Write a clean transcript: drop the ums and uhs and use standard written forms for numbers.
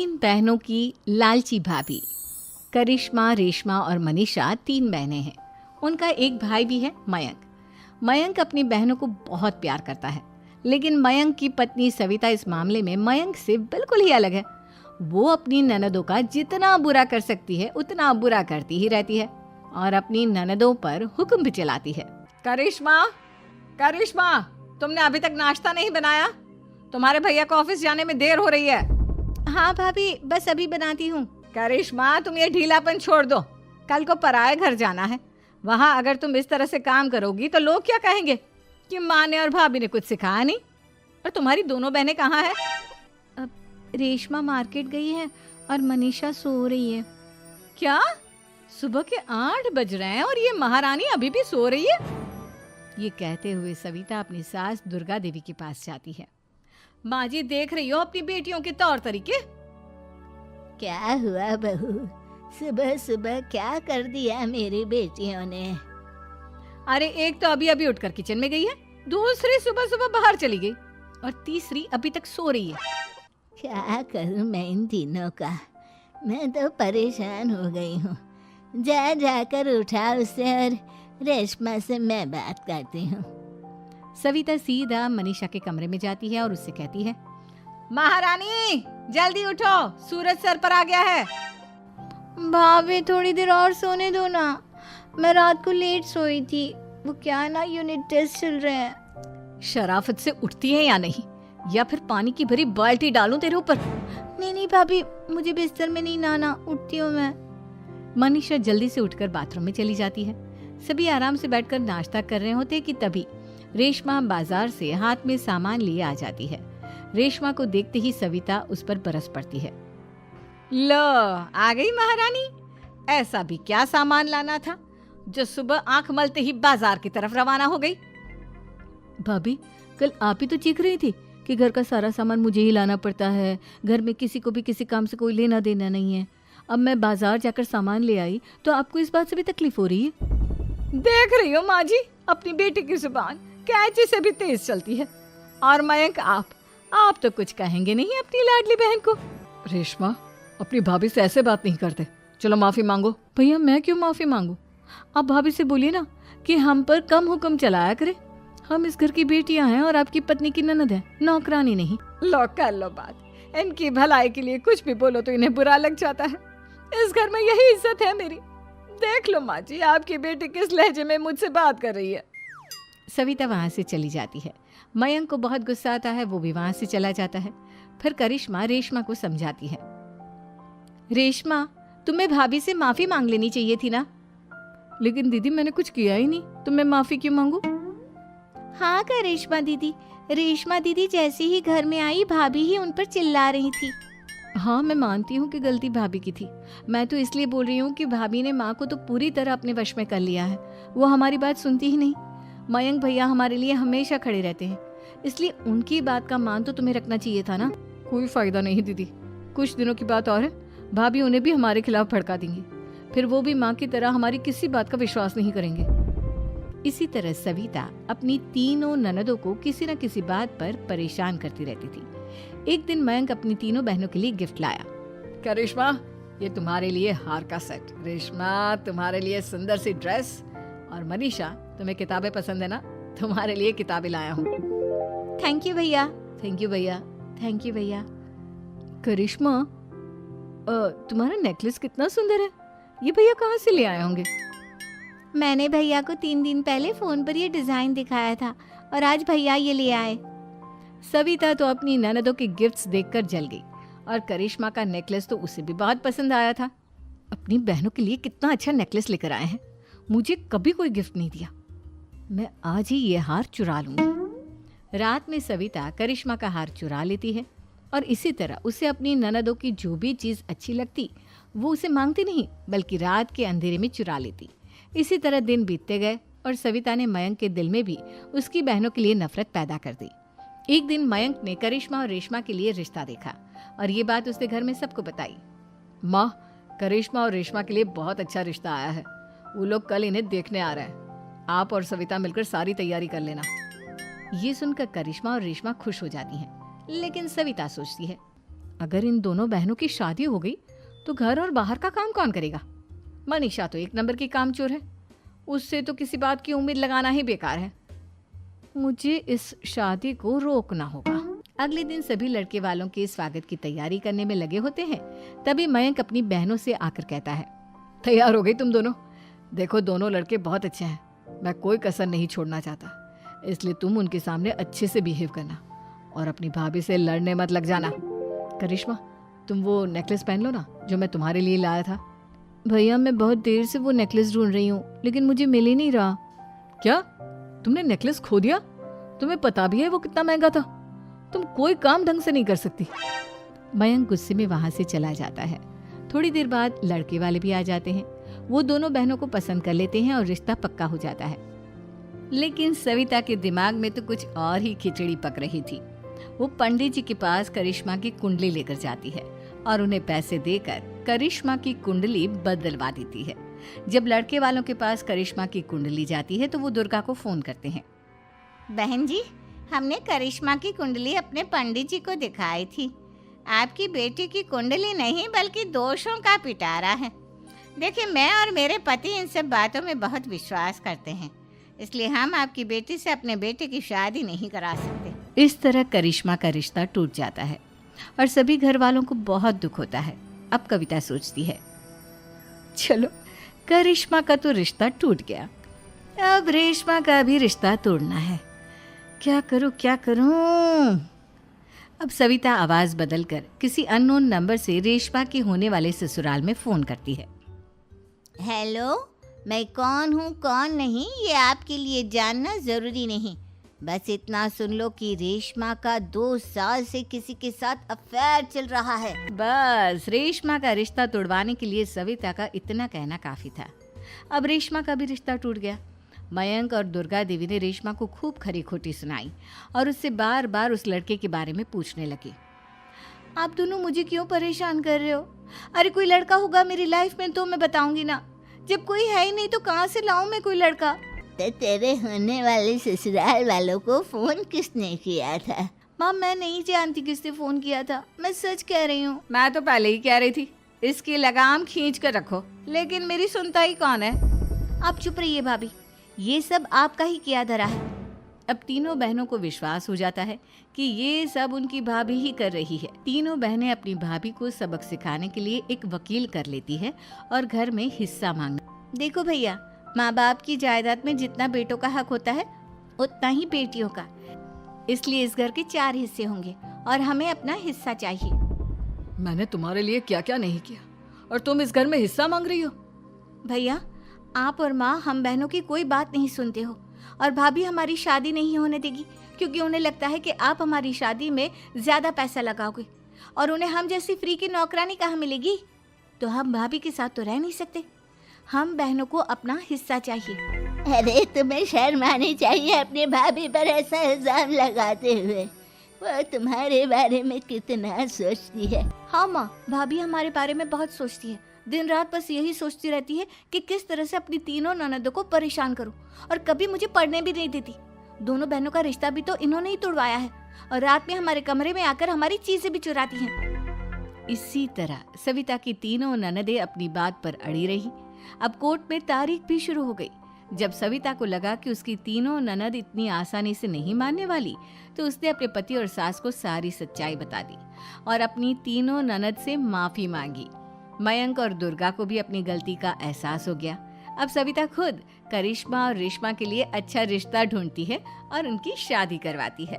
तीन बहनों की लालची भाभी। करिश्मा, रेशमा और मनीषा तीन बहनें हैं। उनका एक भाई भी है, मयंक। मयंक अपनी बहनों को बहुत प्यार करता है, लेकिन मयंक की पत्नी सविता इस मामले में मयंक से बिल्कुल ही अलग है। वो अपनी ननदों का जितना बुरा कर सकती है उतना बुरा करती ही रहती है और अपनी ननदों पर हुक्म भी चलाती है। करिश्मा, करिश्मा, तुमने अभी तक नाश्ता नहीं बनाया? तुम्हारे भैया को ऑफिस जाने में देर हो रही है। हाँ भाभी, बस अभी बनाती हूँ। करिश्मा, तुम ये ढीलापन छोड़ दो। कल को पराये घर जाना है। वहाँ अगर तुम इस तरह से काम करोगी तो लोग क्या कहेंगे कि माँ ने और भाभी ने कुछ सिखाया नहीं। और तुम्हारी दोनों बहनें कहाँ हैं? अब रेशमा मार्केट गई है और मनीषा सो रही है। क्या? सुबह के 8 बज रहे हैं और ये महारानी अभी भी सो रही है? ये कहते हुए सविता अपनी सास दुर्गा देवी के पास जाती है। माँ जी, देख रही हो अपनी बेटियों के तौर तरीके? क्या हुआ बहू, सुबह सुबह क्या कर दिया मेरी बेटियों ने? अरे एक तो अभी अभी उठकर किचन में गई है, दूसरी सुबह सुबह बाहर चली गई और तीसरी अभी तक सो रही है। क्या करूं मैं इन तीनों का, मैं तो परेशान हो गई हूँ। जा जाकर उठा उसे और रेशमा से मैं बात करती हूँ। सविता सीधा मनीषा के कमरे में जाती है और उससे कहती है, महारानी जल्दी उठो, सूरज सर पर आ गया है। भाभी थोड़ी देर और सोने दो ना, मैं रात को लेट सोई थी। वो क्या ना, यूनिट टेस्ट चल रहे हैं। शराफत से उठती है या नहीं, या फिर पानी की भरी बाल्टी डालूं तेरे ऊपर? नहीं भाभी, मुझे बिस्तर में नहीं लाना, उठती हूँ मैं। मनीषा जल्दी से उठकर बाथरूम में चली जाती है। सभी आराम से बैठकर नाश्ता कर रहे होते कि तभी रेशमा बाजार से हाथ में सामान लिए आ जाती है। रेशमा को देखते ही सविता उस पर बरस पड़ती है। लो, आ गई महारानी। ऐसा भी क्या सामान लाना था जो सुबह आंख मलते ही बाजार की तरफ रवाना हो गई? भाभी, कल आप ही तो चीख रही थी कि घर का सारा सामान मुझे ही लाना पड़ता है, घर में किसी को भी किसी काम से कोई लेना देना नहीं है। अब मैं बाजार जाकर सामान ले आई तो आपको इस बात से भी तकलीफ हो रही है? देख रही हो माँ जी, अपनी बेटी की जुबान कैंची से भी तेज चलती है। और मयंक, आप तो कुछ कहेंगे नहीं अपनी लाडली बहन को। रेशमा, अपनी भाभी से ऐसे बात नहीं करते। चलो माफी मांगो। भैया, मैं क्यों माफी मांगू? आप भाभी से बोलिए ना कि हम पर कम हुक्म चलाया करे। हम इस घर की बेटियां हैं और आपकी पत्नी की ननद है, नौकरानी नहीं। लो कर लो बात। इनकी भलाई के लिए कुछ भी बोलो तो इन्हें बुरा लग जाता है। इस घर में यही इज्जत है मेरी। देख लो माँ जी, आपकी बेटी किस लहजे में मुझसे बात कर रही है। सविता वहां से चली जाती है। मयंक को बहुत गुस्सा आता है, वो भी वहां से चला जाता है। फिर करिश्मा रेशमा को समझाती है, रेशमा, तुम्हें भाभी से माफी मांग लेनी चाहिए थी ना। लेकिन दीदी, मैंने कुछ किया ही नहीं तो मैं माफी क्यों मांगू? हाँ करिश्मा दीदी, रेशमा दीदी जैसे ही घर में आई भाभी ही उन पर चिल्ला रही थी। हाँ, मैं मानती हूँ कि गलती भाभी की थी। मैं तो इसलिए बोल रही हूँ कि भाभी ने माँ को तो पूरी तरह अपने वश में कर लिया है। वो हमारी बात सुनती ही नहीं। मयंक भैया हमारे लिए हमेशा खड़े रहते हैं, इसलिए उनकी बात का मान तो तुम्हें रखना चाहिए था ना। कोई फायदा नहीं दीदी, कुछ दिनों की बात और है, भाभी उन्हें भी हमारे खिलाफ भड़का देंगी। फिर वो भी माँ की तरह हमारी किसी बात का विश्वास नहीं करेंगे। इसी तरह सविता अपनी तीनों ननदों को किसी न किसी बात पर परेशान करती रहती थी। एक दिन मयंक अपनी तीनों बहनों के लिए गिफ्ट लाया। क्या रेशमा, ये तुम्हारे लिए हार का सेट। रेशमा, तुम्हारे लिए सुंदर सी ड्रेस। और मनीषा, तुम्हें किताबें पसंद है ना, तुम्हारे लिए किताबें लाया हूँ। थैंक यू भैया। थैंक यू भैया। थैंक यू भैया। करिश्मा, तुम्हारा नेकलेस कितना सुंदर है। ये भैया कहाँ से ले आए होंगे? मैंने भैया को 3 दिन पहले फोन पर ये डिजाइन दिखाया था और आज भैया ये ले आए। सविता तो अपनी ननदों के गिफ्ट्स देखकर जल गई और करिश्मा का नेकलेस तो उसे भी बहुत पसंद आया था। अपनी बहनों के लिए कितना अच्छा नेकलेस लेकर आए हैं, मुझे कभी कोई गिफ्ट नहीं दिया। मैं आज ही ये हार चुरा लूंगी। रात में सविता करिश्मा का हार चुरा लेती है और इसी तरह उसे अपनी ननदों की जो भी चीज़ अच्छी लगती वो उसे मांगती नहीं, बल्कि रात के अंधेरे में चुरा लेती। इसी तरह दिन बीतते गए और सविता ने मयंक के दिल में भी उसकी बहनों के लिए नफरत पैदा कर दी। एक दिन मयंक ने करिश्मा और रेशमा के लिए रिश्ता देखा और ये बात उसने घर में सबको बताई। माँ, करिश्मा और रेशमा के लिए बहुत अच्छा रिश्ता आया है। वो लोग कल इन्हें देखने आ रहे हैं। आप और सविता मिलकर सारी तैयारी कर लेना। ये सुनकर करिश्मा और रेशमा खुश हो जाती हैं, लेकिन सविता सोचती है, अगर इन दोनों बहनों की शादी हो गई तो घर और बाहर का काम कौन करेगा? मनीषा तो एक नंबर की कामचोर है, उससे तो किसी बात की उम्मीद लगाना ही बेकार है। मुझे इस शादी को रोकना होगा। अगले दिन सभी लड़के वालों के स्वागत की तैयारी करने में लगे होते हैं। तभी मयंक अपनी बहनों से आकर कहता है, तैयार हो गई तुम दोनों? देखो दोनों लड़के बहुत अच्छे हैं, मैं कोई कसर नहीं छोड़ना चाहता, इसलिए तुम उनके सामने अच्छे से बिहेव करना और अपनी भाभी से लड़ने मत लग जाना। करिश्मा, तुम वो नेकलेस पहन लो ना जो मैं तुम्हारे लिए लाया था। भैया मैं बहुत देर से वो नेकलेस ढूंढ रही हूँ, लेकिन मुझे मिल ही नहीं रहा। क्या तुमने नेकलेस खो दिया? तुम्हें पता भी है वो कितना महंगा था? तुम कोई काम ढंग से नहीं कर सकती। मयंक गुस्से में वहां से चला जाता है। थोड़ी देर बाद लड़के वाले भी आ जाते हैं। वो दोनों बहनों को पसंद कर लेते हैं और रिश्ता पक्का हो जाता है। लेकिन सविता के दिमाग में तो कुछ और ही खिचड़ी पक रही थी। वो पंडित जी के पास करिश्मा की कुंडली लेकर जाती है और उन्हें पैसे देकर करिश्मा की कुंडली बदलवा देती है। जब लड़के वालों के पास करिश्मा की कुंडली जाती है तो वो दुर्गा को फोन करते हैं। बहन जी, हमने करिश्मा की कुंडली अपने पंडित जी को दिखाई थी। आपकी बेटी की कुंडली नहीं बल्कि दोषों का पिटारा है। देखिए, मैं और मेरे पति इन सब बातों में बहुत विश्वास करते हैं, इसलिए हम आपकी बेटी से अपने बेटे की शादी नहीं करा सकते। इस तरह करिश्मा का रिश्ता टूट जाता है और सभी घर वालों को बहुत दुख होता है। अब कविता सोचती है, चलो करिश्मा का तो रिश्ता टूट गया, अब रेशमा का भी रिश्ता तोड़ना है। क्या करूं? अब सविता आवाज बदलकर किसी अननोन नंबर से रेशमा के होने वाले ससुराल में फोन करती है। हेलो, मैं कौन हूँ कौन नहीं ये आपके लिए जानना जरूरी नहीं। बस इतना सुन लो कि रेशमा का 2 साल से किसी के साथ अफेयर चल रहा है। बस रेशमा का रिश्ता तोड़वाने के लिए सविता का इतना कहना काफी था। अब रेशमा का भी रिश्ता टूट गया। मयंक और दुर्गा देवी ने रेशमा को खूब खरी खोटी सुनाई और उससे बार बार उस लड़के के बारे में पूछने लगी। आप दोनों मुझे क्यों परेशान कर रहे हो? अरे कोई लड़का होगा मेरी लाइफ में तो मैं बताऊंगी ना, जब कोई है ही नहीं तो कहाँ से लाऊं मैं कोई लड़का? तो तेरे होने वाले ससुराल वालों को फोन किसने किया था? माँ मैं नहीं जानती किसने फोन किया था, मैं सच कह रही हूँ। मैं तो पहले ही कह रही थी इसकी लगाम खींच कर रखो, लेकिन मेरी सुनता ही कौन है। आप चुप रहिए भाभी, ये सब आपका ही किया धरा है। अब तीनों बहनों को विश्वास हो जाता है कि ये सब उनकी भाभी ही कर रही है। तीनों बहनें अपनी भाभी को सबक सिखाने के लिए एक वकील कर लेती है और घर में हिस्सा मांगना। देखो भैया, माँ बाप की जायदाद में जितना बेटों का हक होता है उतना ही बेटियों का, इसलिए इस घर के 4 हिस्से होंगे और हमें अपना हिस्सा चाहिए। मैंने तुम्हारे लिए क्या क्या नहीं किया और तुम इस घर में हिस्सा मांग रही हो? भैया, आप और माँ हम बहनों की कोई बात नहीं सुनते हो और भाभी हमारी शादी नहीं होने देगी क्योंकि उन्हें लगता है कि आप हमारी शादी में ज्यादा पैसा लगाओगे और उन्हें हम जैसी फ्री की नौकरानी कहाँ मिलेगी। तो हम भाभी के साथ तो रह नहीं सकते, हम बहनों को अपना हिस्सा चाहिए। अरे तुम्हें शर्म आनी चाहिए अपनी भाभी पर ऐसा इल्जाम लगाते हुए। वो तुम्हारे बारे में कितना सोचती है। हाँ माँ, भाभी हमारे बारे में बहुत सोचती है। दिन रात बस यही सोचती रहती है कि किस तरह से अपनी तीनों ननदों को परेशान करूं और कभी मुझे पढ़ने भी नहीं देती। दोनों बहनों का रिश्ता भी तो इन्होंने ही तोड़वाया है और रात में हमारे कमरे में आकर हमारी चीजें भी चुराती हैं। इसी तरह सविता की तीनों ननदें अपनी बात पर अड़ी रही। अब कोर्ट में तारीख भी शुरू हो गई। जब सविता को लगा कि उसकी तीनों ननद इतनी आसानी से नहीं मानने वाली, तो उसने अपने पति और सास को सारी सच्चाई बता दी और अपनी तीनों ननद से माफी मांगी। मयंक और दुर्गा को भी अपनी गलती का एहसास हो गया। अब सविता खुद करिश्मा और रेशमा के लिए अच्छा रिश्ता ढूंढती है और उनकी शादी करवाती है।